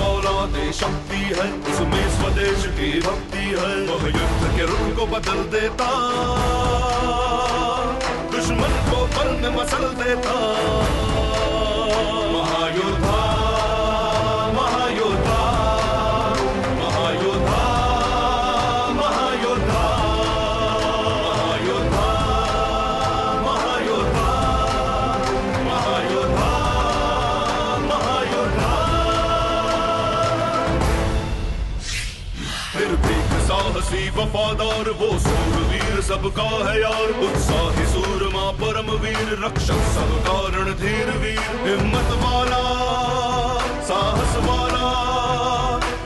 औलादे शक्ति है, उसमें स्वदेश की भक्ति है। वह युद्ध के रुख को बदल देता, दुश्मन को पल में मसल देता। महायोद्धा, महायोद्धा, महायोद्धा, महायोद्धा, महायोद्धा, महायोद्धा, महायोद्धा, महायोद्धा। निर्भीक साहसी वफादार वो सूरवीर सबका है यार, उत्साही सूरमा परमवीर रक्षक सबका रणधीर वीर। हिम्मत वाला साहस वाला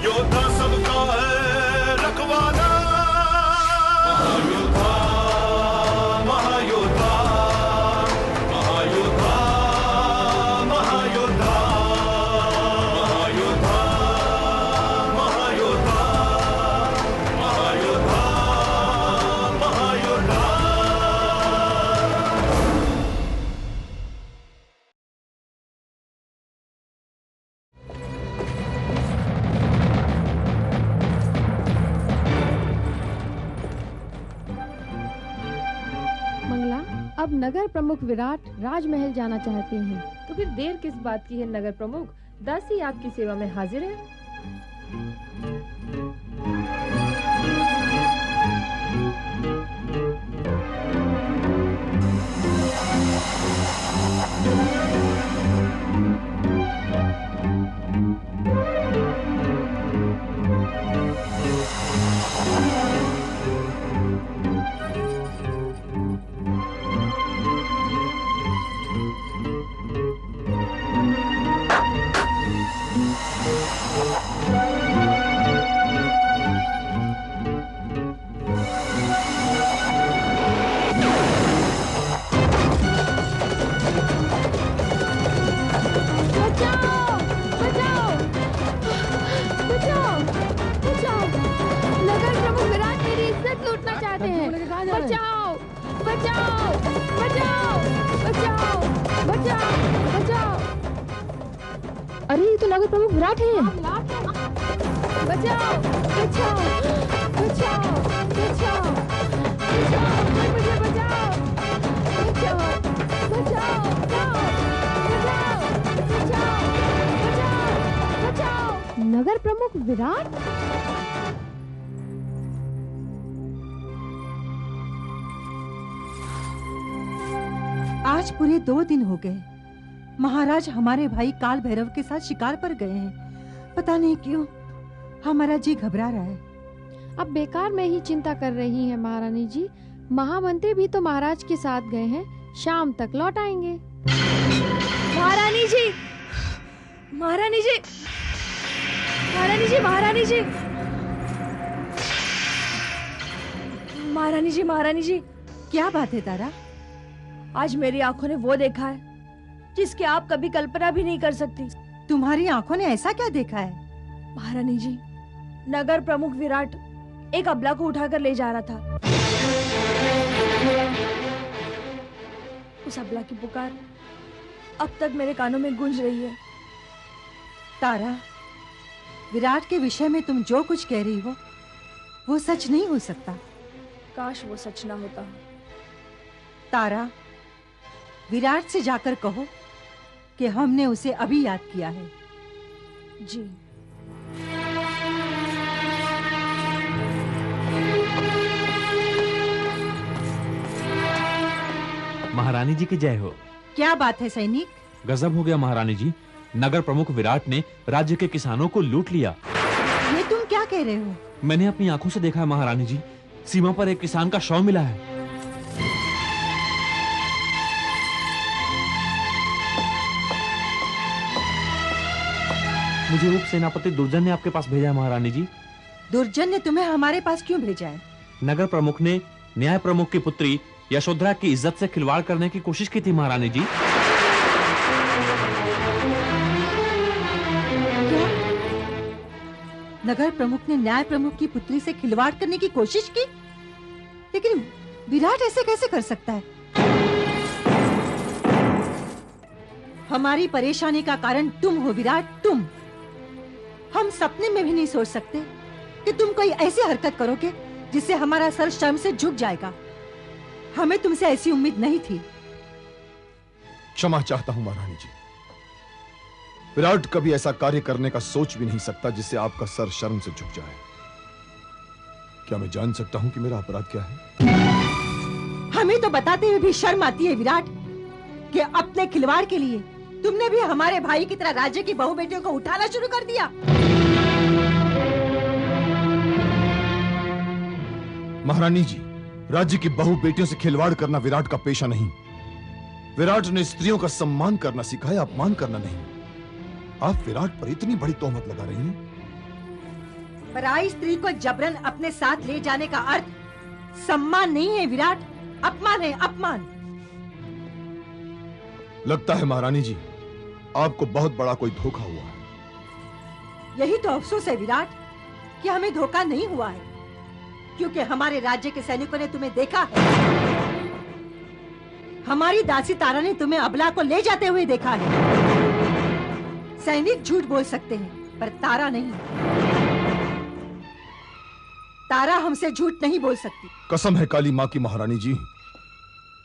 योद्धा सबका है रखवाला। महायोद्धा, महायोद्धा, महायोद्धा, महायोद्धा, महायोद्धा, महायोद्धा, महायोद्धा, महायोद्धा। मंगला, अब नगर प्रमुख विराट राजमहल जाना चाहते हैं। तो फिर देर किस बात की है नगर प्रमुख? दासी आपकी सेवा में हाजिर है। बचाओ, बचाओ, बचाओ, बचाओ, बचाओ, बचाओ। अरे ये तो नगर प्रमुख विराट है। बचाओ, बचाओ, बचाओ, बचाओ, बचाओ, मुझे बचाओ, बचाओ, बचाओ, बचाओ, बचाओ, बचाओ, बचाओ। नगर प्रमुख विराट? आज पूरे 2 दिन हो गए। महाराज हमारे भाई काल भैरव के साथ शिकार पर गए हैं। पता नहीं क्यों हमारा जी घबरा रहा है। अब बेकार में ही चिंता कर रही हैं महारानी जी। महामंत्री भी तो महाराज के साथ गए हैं, शाम तक लौट आएंगे। महारानी जी, महारानी जी, महारानी जी, महारानी जी, महारानी जी, महारानी जी। क्या बात है तारा? आज मेरी आंखों ने वो देखा है जिसकी आप कभी कल्पना भी नहीं कर सकती। तुम्हारी आंखों ने ऐसा क्या देखा है? महारानी जी, नगर प्रमुख विराट एक अबला को उठाकर ले जा रहा था। उस अबला की पुकार अब तक मेरे कानों में गूंज रही है। तारा, विराट के विषय में तुम जो कुछ कह रही हो वो सच नहीं हो सकता। काश वो सच ना होता। तारा, विराट से जाकर कहो कि हमने उसे अभी याद किया है। जी। महारानी जी की जय हो। क्या बात है सैनिक? गजब हो गया महारानी जी, नगर प्रमुख विराट ने राज्य के किसानों को लूट लिया। ये तुम क्या कह रहे हो? मैंने अपनी आंखों से देखा है महारानी जी, सीमा पर एक किसान का शव मिला है। मुझे उप सेनापति दुर्जन ने आपके पास भेजा है महारानी जी। दुर्जन ने तुम्हें हमारे पास क्यों भेजा है? नगर प्रमुख ने न्याय प्रमुख की पुत्री यशोधरा की इज्जत से खिलवाड़ करने की कोशिश की थी महारानी जी। क्या? नगर प्रमुख ने न्याय प्रमुख की पुत्री से खिलवाड़ करने की कोशिश की? लेकिन विराट ऐसे कैसे कर सकता है? हमारी परेशानी का कारण तुम हो विराट, तुम। हम सपने में भी नहीं सोच सकते कि तुम कोई ऐसी हरकत करोगे जिससे हमारा सर शर्म से झुक जाएगा। हमें तुमसे ऐसी उम्मीद नहीं थी। क्षमा चाहता हूं महारानी जी। विराट कभी ऐसा कार्य करने का सोच भी नहीं सकता जिससे आपका सर शर्म से झुक जाए। क्या मैं जान सकता हूं कि मेरा अपराध क्या है? हमें तो बताते हुए भी शर्म आती है विराट कि अपने खिलवाड़ के लिए तुमने भी हमारे भाई की तरह राज्य की बहू बेटियों को उठाना शुरू कर दिया। महारानी जी, राज्य की बहू बेटियों से खिलवाड़ करना विराट का पेशा नहीं। विराट ने स्त्रियों का सम्मान करना सिखाया, अपमान करना नहीं। आप विराट पर इतनी बड़ी तोहमत लगा रही हैं। पराई स्त्री को जबरन अपने साथ ले जाने का अर्थ सम्मान नहीं है विराट, अपमान है, अपमान। लगता है महारानी जी आपको बहुत बड़ा कोई धोखा हुआ है। यही तो अफसोस है विराट कि हमें धोखा नहीं हुआ है, क्योंकि हमारे राज्य के सैनिकों ने तुम्हें देखा है। हमारी दासी तारा ने तुम्हें अबला को ले जाते हुए देखा है। सैनिक झूठ बोल सकते हैं पर तारा नहीं। तारा हमसे झूठ नहीं बोल सकती। कसम है काली मां की महारानी जी,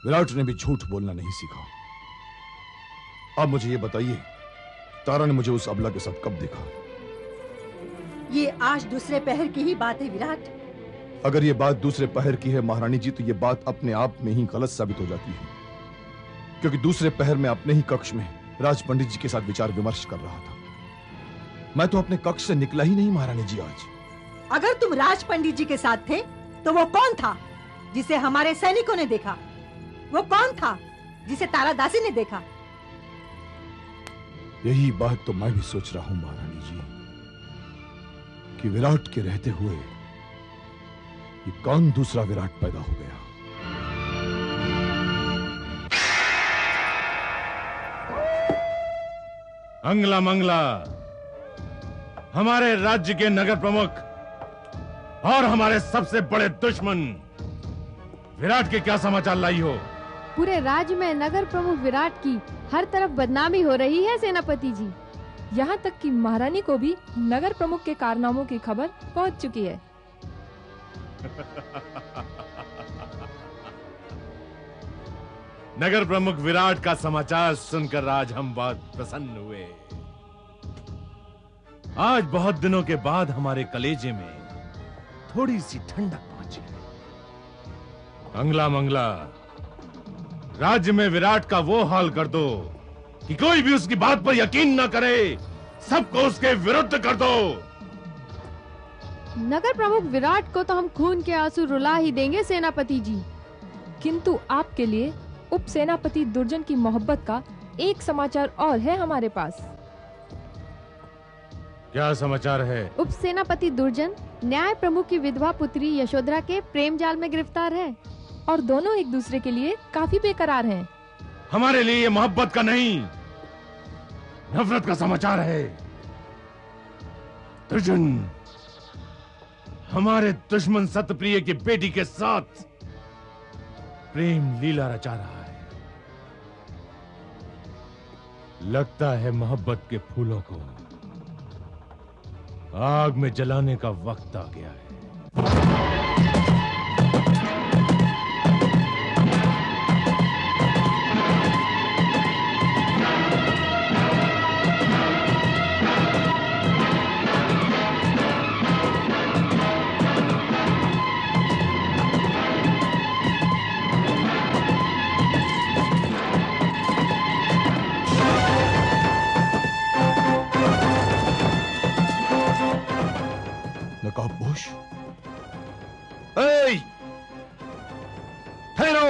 विराट ने भी झूठ बोलना नहीं सीखा। आप मुझे ये बताइए, तारा ने मुझे उस अबला के साथ कब देखा? ये आज दूसरे पहर की ही बात है विराट। अगर ये बात दूसरे पहर की है महारानी जी, तो ये बात अपने आप में ही गलत साबित हो जाती है, क्योंकि दूसरे पहर में अपने ही कक्ष में राज पंडित जी के साथ विचार विमर्श कर रहा था। मैं तो अपने कक्ष से निकला ही नहीं महारानी जी आज। अगर तुम राज पंडित जी के साथ थे तो वो कौन था जिसे हमारे सैनिकों ने देखा? वो कौन था जिसे तारा दासी ने देखा? यही बात तो मैं भी सोच रहा हूं महारानी जी, कि विराट के रहते हुए ये कौन दूसरा विराट पैदा हो गया। अंगला मंगला, हमारे राज्य के नगर प्रमुख और हमारे सबसे बड़े दुश्मन विराट के क्या समाचार लाई हो? पूरे राज्य में नगर प्रमुख विराट की हर तरफ बदनामी हो रही है सेनापति जी। यहाँ तक कि महारानी को भी नगर प्रमुख के कारनामों की खबर पहुँच चुकी है। नगर प्रमुख विराट का समाचार सुनकर आज हम बहुत प्रसन्न हुए। आज बहुत दिनों के बाद हमारे कलेजे में थोड़ी सी ठंडक पहुंची। अंगला मंगला, राज्य में विराट का वो हाल कर दो कि कोई भी उसकी बात पर यकीन न करे, सबको उसके विरुद्ध कर दो। नगर प्रमुख विराट को तो हम खून के आंसू रुला ही देंगे सेनापति जी। किंतु आपके लिए उप सेनापति दुर्जन की मोहब्बत का एक समाचार और है हमारे पास। क्या समाचार है? उप सेनापति दुर्जन न्याय प्रमुख की विधवा पुत्री यशोधरा के प्रेम जाल में गिरफ्तार है और दोनों एक दूसरे के लिए काफी बेकरार हैं। हमारे लिए ये मोहब्बत का नहीं, नफरत का समाचार है। दुर्जन हमारे दुश्मन सतप्रिय की बेटी के साथ प्रेम लीला रचा रहा है। लगता है मोहब्बत के फूलों को आग में जलाने का वक्त आ गया है। नकाबपोश, ए, ठहरो।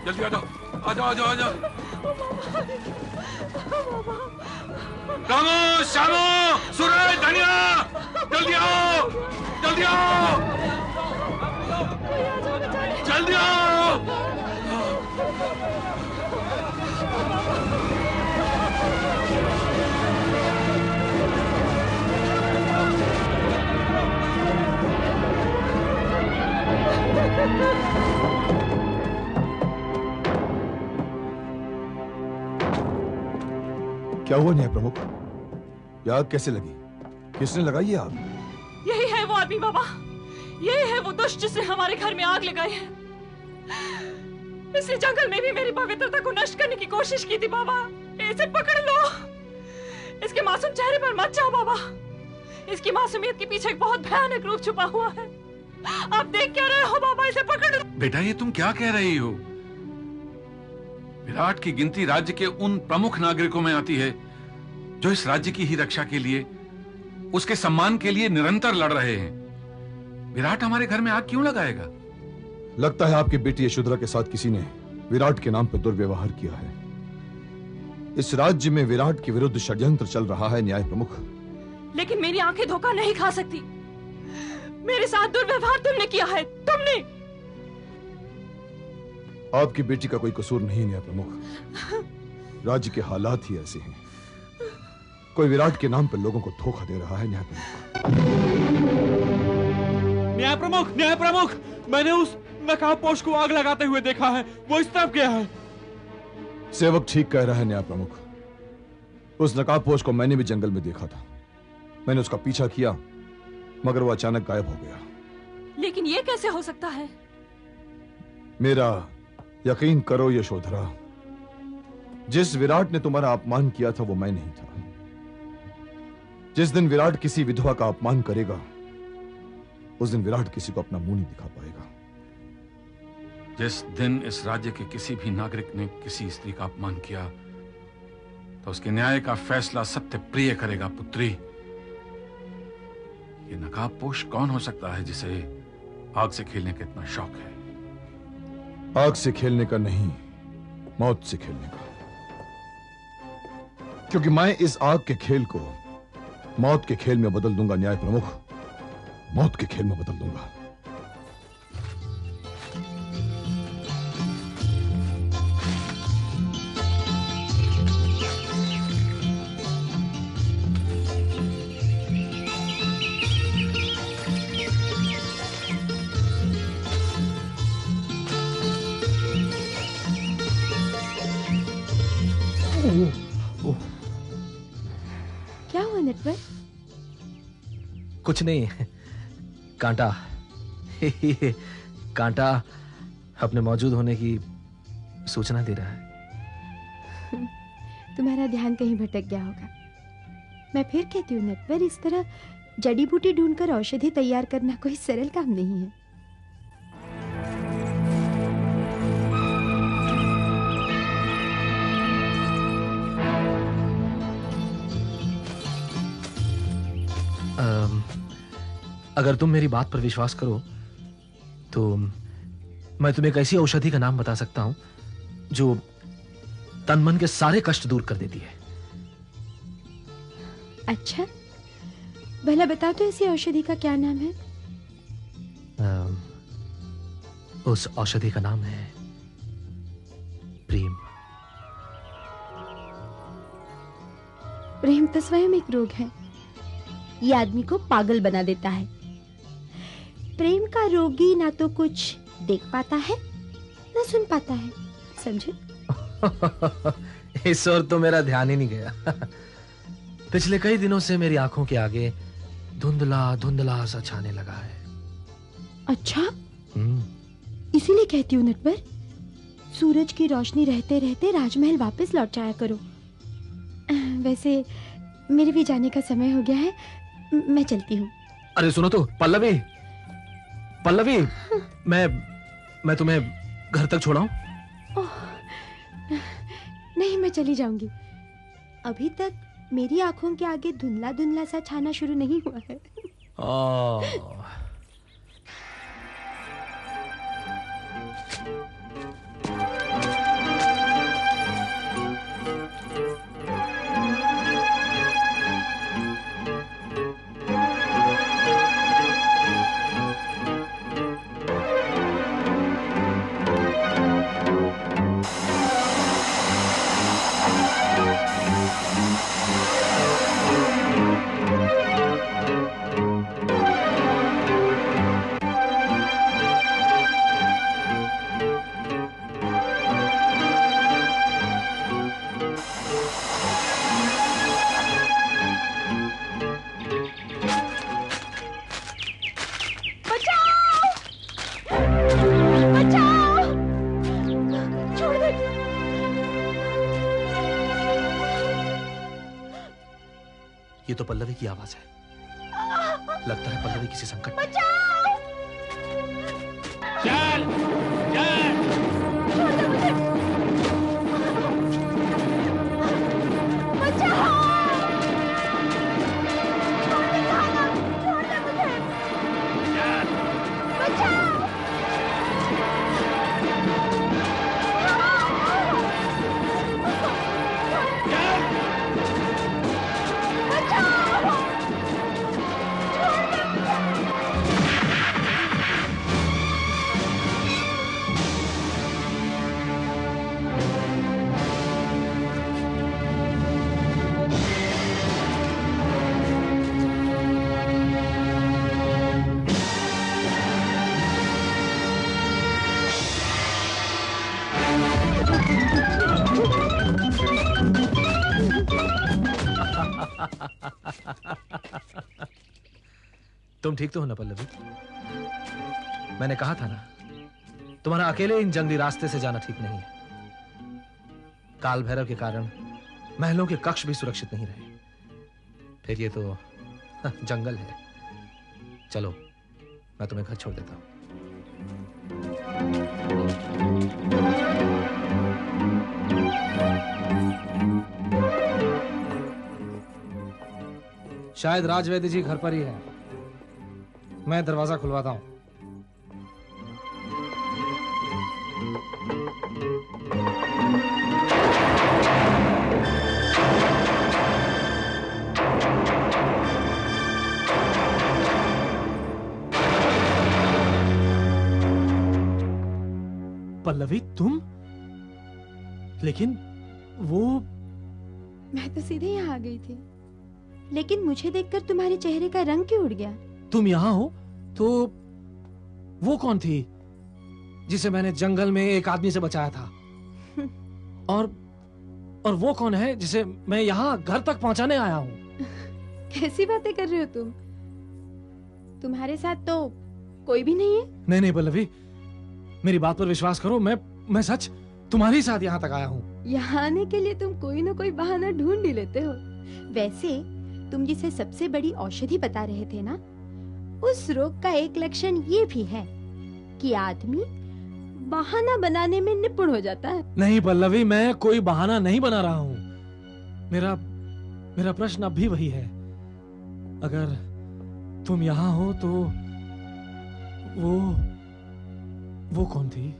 जल्दी आ जाओ, आ जाओ, आ जाओ, आ जाओ। रामू, श्यामू, सूरज, धनिया, जल्दी आओ, जल्दी आओ, जल्दी आओ। क्या हुआ न्याय प्रमुख? ये आग कैसे लगी? किसने लगाई ये आग? यही है वो आदमी बाबा, यही है वो दुष्ट जिसने हमारे घर में आग लगाई है। इसने जंगल में भी मेरी पवित्रता को नष्ट करने की कोशिश की थी बाबा। इसे पकड़ लो, इसके मासूम चेहरे पर मत जाओ बाबा। इसकी मासूमियत के पीछे एक बहुत भयानक रूप छुपा हुआ है। आप देख क्या रहे हो बाबा? इसे पकड़ लो। बेटा, ये तुम क्या कह रही हो? विराट की गिनती राज्य के उन प्रमुख नागरिकों में आती है जो इस राज्य की ही रक्षा के लिए, उसके सम्मान के लिए निरंतर लड़ रहे हैं। विराट हमारे घर में आग क्यों लगाएगा? लगता है आपकी बेटी यशोधरा के साथ किसी ने विराट के नाम पर दुर्व्यवहार किया है। इस राज्य में विराट के विरुद्ध षड्यंत्र चल रहा है न्याय प्रमुख। लेकिन मेरी आंखें धोखा नहीं खा सकती। मेरे साथ दुर्व्यवहार तुमने किया है, तुमने। आपकी बेटी का कोई कसूर नहीं न्याय प्रमुख, राज्य के हालात ही ऐसे हैं। कोई विराट के नाम पर लोगों को धोखा दे रहा है न्याय प्रमुख। न्याय प्रमुख, न्याय प्रमुख, मैंने उस नकाबपोश को आग लगाते हुए देखा है। वो इस तरफ गया है। सेवक ठीक कह रहा है न्याय प्रमुख। उस नकाबपोश को मैंने भी जंगल में देखा था। मैंने उसका पीछा किया, मगर वो अचानक गायब हो गया। लेकिन ये कैसे हो सकता है? मेरा यकीन करो यशोधरा, जिस विराट ने तुम्हारा अपमान किया था वो मैं नहीं था। जिस दिन विराट किसी विधवा का अपमान करेगा, उस दिन विराट किसी को अपना मुंह नहीं दिखा पाएगा। जिस दिन इस राज्य के किसी भी नागरिक ने किसी स्त्री का अपमान किया, तो उसके न्याय का फैसला सत्य प्रिय करेगा पुत्री। ये नकाबपोश कौन हो सकता है जिसे आग से खेलने का इतना शौक है? आग से खेलने का नहीं, मौत से खेलने का। क्योंकि मैं इस आग के खेल को मौत के खेल में बदल दूंगा न्याय प्रमुख, मौत के खेल में बदल दूंगा। क्या हुआ नटवर? कुछ नहीं, कांटा। कांटा अपने मौजूद होने की सूचना दे रहा है। तुम्हारा ध्यान कहीं भटक गया होगा। मैं फिर कहती हूँ नटवर, इस तरह जड़ी बूटी ढूंढकर औषधि तैयार करना कोई सरल काम नहीं है। अगर तुम मेरी बात पर विश्वास करो तो मैं तुम्हें एक ऐसी औषधि का नाम बता सकता हूं जो तन मन के सारे कष्ट दूर कर देती है। अच्छा, भला बताओ तो ऐसी औषधि का क्या नाम है? उस औषधि का नाम है प्रेम। प्रेम तो स्वयं एक रोग है। ये आदमी को पागल बना देता है। प्रेम का रोगी ना तो कुछ देख पाता है ना सुन पाता है, समझे? इस ओर तो मेरा ध्यान ही नहीं गया। पिछले कई दिनों से मेरी आंखों के आगे धुंधला धुंधला सा छाने लगा है। अच्छा, इसीलिए कहती हूँ नटवर, सूरज की रोशनी रहते रहते राजमहल वापस लौट जाया करो। वैसे मेरे भी जाने का समय हो गया है, मैं चलती हूँ। अरे सुनो तो पल्लवी, पल्लवी, मैं तुम्हें घर तक छोड़ाऊं? नहीं, मैं चली जाऊंगी। अभी तक मेरी आंखों के आगे धुंधला धुंधला सा छाना शुरू नहीं हुआ है। ये तो पल्लवी की आवाज है। लगता है पल्लवी किसी संकट में। चल, चल। तुम ठीक तो हो ना पल्लवी? मैंने कहा था ना, तुम्हारा अकेले इन जंगली रास्ते से जाना ठीक नहीं है। काल भैरव के कारण महलों के कक्ष भी सुरक्षित नहीं रहे। फिर ये तो जंगल है। चलो, मैं तुम्हें घर छोड़ देता हूं। शायद राजवैद्य जी घर पर ही है। मैं दरवाजा खुलवाता हूं। पल्लवी, तुम? लेकिन वो... मैं तो सीधे यहाँ आ गई थी, लेकिन मुझे देखकर तुम्हारे चेहरे का रंग क्यों उड़ गया? तुम यहाँ हो तो वो कौन थी जिसे मैंने जंगल में एक आदमी से बचाया था? और वो कौन है जिसे मैं यहाँ घर तक पहुंचाने आया हूँ? कैसी बातें कर रहे हो तुम? तुम्हारे साथ तो कोई भी नहीं है। नहीं नहीं पल्लवी, मेरी बात पर विश्वास करो। मैं सच तुम्हारे साथ यहाँ तक आया हूँ। यहाँ आने के लिए तुम कोई ना कोई बहाना ढूंढ ही लेते हो। वैसे तुम जिसे सबसे बड़ी औषधि बता रहे थे ना, उस रोग का एक लक्षण ये भी है कि आदमी बहाना बनाने में निपुण हो जाता है। नहीं पल्लवी, मैं कोई बहाना नहीं बना रहा हूँ। मेरा प्रश्न अब भी वही है। अगर तुम यहाँ हो तो वो कौन थी?